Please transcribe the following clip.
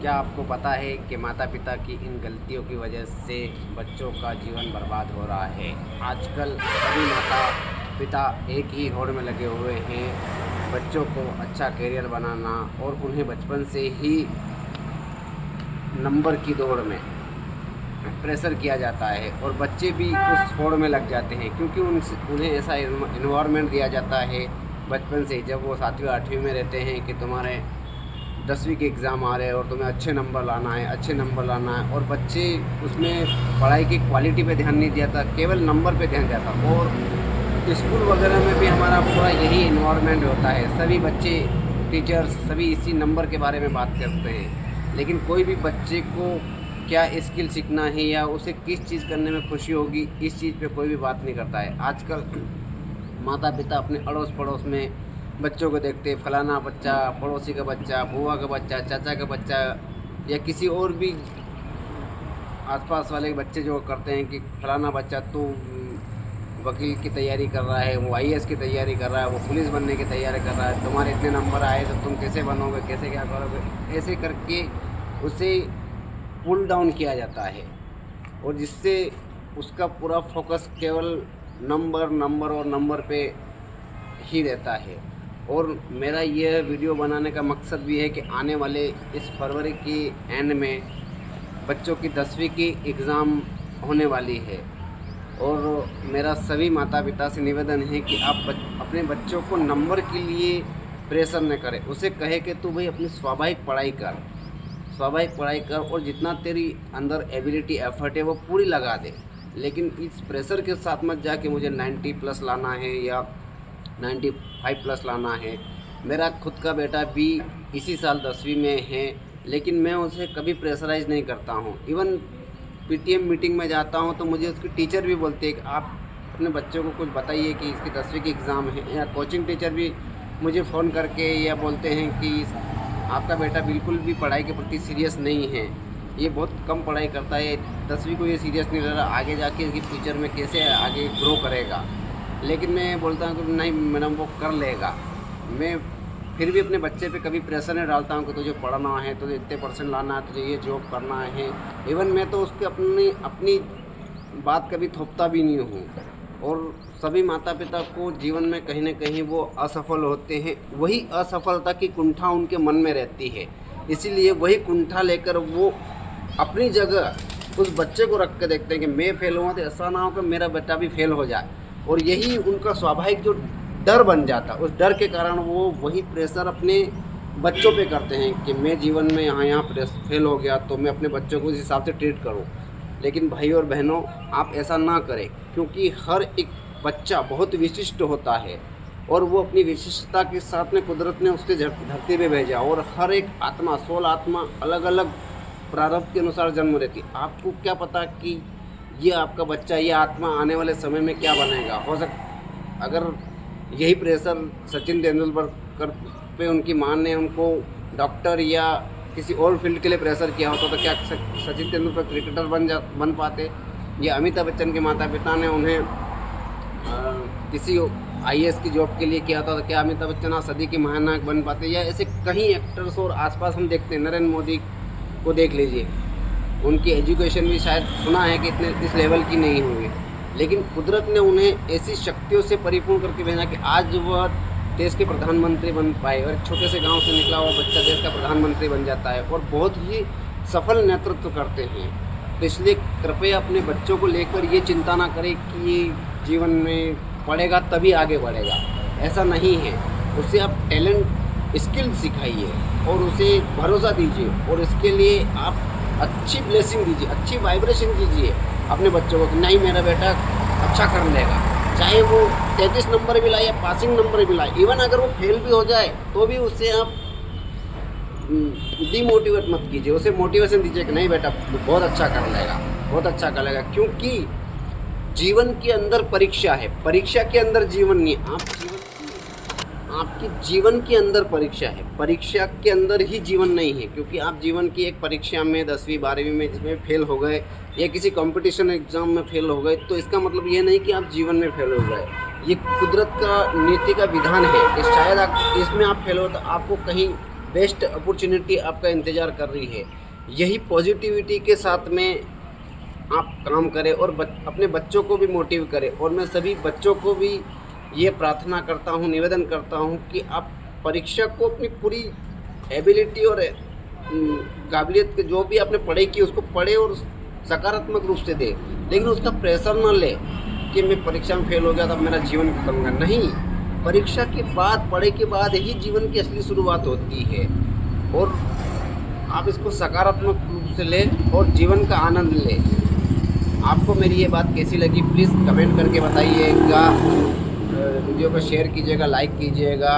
क्या आपको पता है कि माता पिता की इन गलतियों की वजह से बच्चों का जीवन बर्बाद हो रहा है। आजकल सभी माता पिता एक ही होड़ में लगे हुए हैं, बच्चों को अच्छा करियर बनाना, और उन्हें बचपन से ही नंबर की दौड़ में प्रेशर किया जाता है और बच्चे भी उस होड़ में लग जाते हैं, क्योंकि उन्हें ऐसा इन्वायरमेंट दिया जाता है बचपन से, जब वो 7वीं 8वीं में रहते हैं कि तुम्हारे 10वीं के एग्ज़ाम आ रहे हैं और तुम्हें अच्छे नंबर लाना है, अच्छे नंबर लाना है। और बच्चे उसमें पढ़ाई की क्वालिटी पे ध्यान नहीं दिया था, केवल नंबर पे ध्यान जाता। और स्कूल वगैरह में भी हमारा पूरा यही इन्वायरमेंट होता है, सभी बच्चे टीचर्स सभी इसी नंबर के बारे में बात करते हैं, लेकिन कोई भी बच्चे को क्या स्किल सीखना है या उसे किस चीज़ करने में खुशी होगी, इस चीज़ पे कोई भी बात नहीं करता है। आजकल माता पिता अपने अड़ोस पड़ोस में बच्चों को देखते, फलाना बच्चा, पड़ोसी का बच्चा, बुआ का बच्चा, चाचा का बच्चा, या किसी और भी आसपास वाले बच्चे जो करते हैं कि फलाना बच्चा तो वकील की तैयारी कर रहा है, वो आईएएस की तैयारी कर रहा है, वो पुलिस बनने की तैयारी कर रहा है, तुम्हारे इतने नंबर आए तो तुम कैसे बनोगे, कैसे क्या करोगे, ऐसे करके उसे पुल डाउन किया जाता है, और जिससे उसका पूरा फोकस केवल नंबर नंबर और नंबर पे ही रहता है। और मेरा यह वीडियो बनाने का मकसद भी है कि आने वाले इस फरवरी की एंड में बच्चों की 10वीं की एग्ज़ाम होने वाली है, और मेरा सभी माता पिता से निवेदन है कि आप अपने बच्चों को नंबर के लिए प्रेशर न करें। उसे कहे कि तू भाई अपनी स्वाभाविक पढ़ाई कर और जितना तेरी अंदर एबिलिटी एफर्ट है वो पूरी लगा दे, लेकिन इस प्रेशर के साथ मत जा कि मुझे 90 प्लस लाना है या 95 प्लस लाना है। मेरा खुद का बेटा भी इसी साल 10वीं में है, लेकिन मैं उसे कभी प्रेशराइज़ नहीं करता हूँ। इवन पीटीएम मीटिंग में जाता हूँ तो मुझे उसकी टीचर भी बोलती है कि आप अपने बच्चों को कुछ बताइए कि इसकी 10वीं की एग्ज़ाम है, या कोचिंग टीचर भी मुझे फ़ोन करके या बोलते हैं कि आपका बेटा बिल्कुल भी पढ़ाई के प्रति सीरियस नहीं है, ये बहुत कम पढ़ाई करता है, 10वीं को ये सीरियस नहीं ले रहा, आगे जाके इसकी फ्यूचर में कैसे आगे ग्रो करेगा। लेकिन मैं बोलता हूँ कि नहीं मैडम वो कर लेगा। मैं फिर भी अपने बच्चे पे कभी प्रेशर नहीं डालता हूँ कि तुझे पढ़ना है, तुझे इतने % लाना है, तुझे ये जॉब करना है। इवन मैं तो उसके अपनी बात कभी थोपता भी नहीं हूँ। और सभी माता पिता को जीवन में कहीं ना कहीं वो असफल होते हैं, वही असफलता की कुंठा उनके मन में रहती है, इसीलिए वही कुंठा लेकर वो अपनी जगह उस बच्चे को रख के देखते हैं कि मैं फेल हुआ तो ऐसा ना हो कि मेरा बेटा भी फेल हो जाए। और यही उनका स्वाभाविक जो डर बन जाता, उस डर के कारण वो वही प्रेशर अपने बच्चों पे करते हैं कि मैं जीवन में यहाँ फेल हो गया तो मैं अपने बच्चों को उस हिसाब से ट्रीट करूँ। लेकिन भाई और बहनों, आप ऐसा ना करें, क्योंकि हर एक बच्चा बहुत विशिष्ट होता है और वो अपनी विशिष्टता के साथ में कुदरत ने उसके धरती पे भेजा, और हर एक आत्मा, सोल आत्मा अलग अलग प्रारब्ध के अनुसार जन्म लेती। आपको क्या पता कि ये आपका बच्चा, ये आत्मा आने वाले समय में क्या बनेगा। हो अगर यही प्रेशर सचिन तेंदुलकर पे उनकी माँ ने उनको डॉक्टर या किसी और फील्ड के लिए प्रेशर किया होता तो क्या सचिन तेंदुलकर क्रिकेटर बन पाते, या अमिताभ बच्चन के माता पिता ने उन्हें किसी आईएएस की जॉब के लिए किया था तो क्या अमिताभ बच्चन आज सदी के महानायक बन पाते। या ऐसे कहीं एक्टर्स और आसपास हम देखते हैं, नरेंद्र मोदी को देख लीजिए, उनकी एजुकेशन भी शायद सुना है कि इतने इस लेवल की नहीं हुई, लेकिन कुदरत ने उन्हें ऐसी शक्तियों से परिपूर्ण करके भेजा कि आज वह देश के प्रधानमंत्री बन पाए, और एक छोटे से गांव से निकला हुआ बच्चा देश का प्रधानमंत्री बन जाता है और बहुत ही सफल नेतृत्व करते हैं। तो इसलिए कृपया अपने बच्चों को लेकर ये चिंता ना करें कि ये जीवन में पढ़ेगा तभी आगे बढ़ेगा, ऐसा नहीं है। उसे आप टैलेंट, स्किल सिखाइए और उसे भरोसा दीजिए, और इसके लिए आप अच्छी ब्लेसिंग दीजिए, अच्छी वाइब्रेशन दीजिए अपने बच्चों को कि नहीं मेरा बेटा अच्छा कर लेगा, चाहे वो 33 नंबर भी लाए या पासिंग नंबर भी लाए। इवन अगर वो फेल भी हो जाए तो भी उससे आप डीमोटिवेट मत कीजिए, उसे मोटिवेशन दीजिए कि नहीं बेटा बहुत अच्छा कर लेगा, बहुत अच्छा कर लेगा। क्योंकि जीवन के अंदर परीक्षा है, परीक्षा के अंदर जीवन नहीं। आपकी जीवन के अंदर परीक्षा है, परीक्षा के अंदर ही जीवन नहीं है। क्योंकि आप जीवन की एक परीक्षा में 10वीं 12वीं में जिसमें फेल हो गए या किसी कंपटीशन एग्ज़ाम में फेल हो गए तो इसका मतलब ये नहीं कि आप जीवन में फेल हो गए। ये कुदरत का नीति का विधान है कि शायद आप इसमें आप फेल हो तो आपको कहीं बेस्ट अपॉर्चुनिटी आपका इंतज़ार कर रही है। यही पॉजिटिविटी के साथ में आप काम करें और अपने बच्चों को भी मोटिव करें। और मैं सभी बच्चों को भी ये प्रार्थना करता हूँ, निवेदन करता हूँ कि आप परीक्षा को अपनी पूरी एबिलिटी और काबिलियत के जो भी आपने पढ़ाई की उसको पढ़े और सकारात्मक रूप से दे, लेकिन उसका प्रेशर ना ले कि मैं परीक्षा में फेल हो गया तो मेरा जीवन खत्म होगा। नहीं, परीक्षा के बाद, पढ़ाई के बाद ही जीवन की असली शुरुआत होती है। और आप इसको सकारात्मक रूप से लें और जीवन का आनंद लें। आपको मेरी ये बात कैसी लगी प्लीज़ कमेंट करके बताइएगा। वीडियो को शेयर कीजिएगा, लाइक कीजिएगा।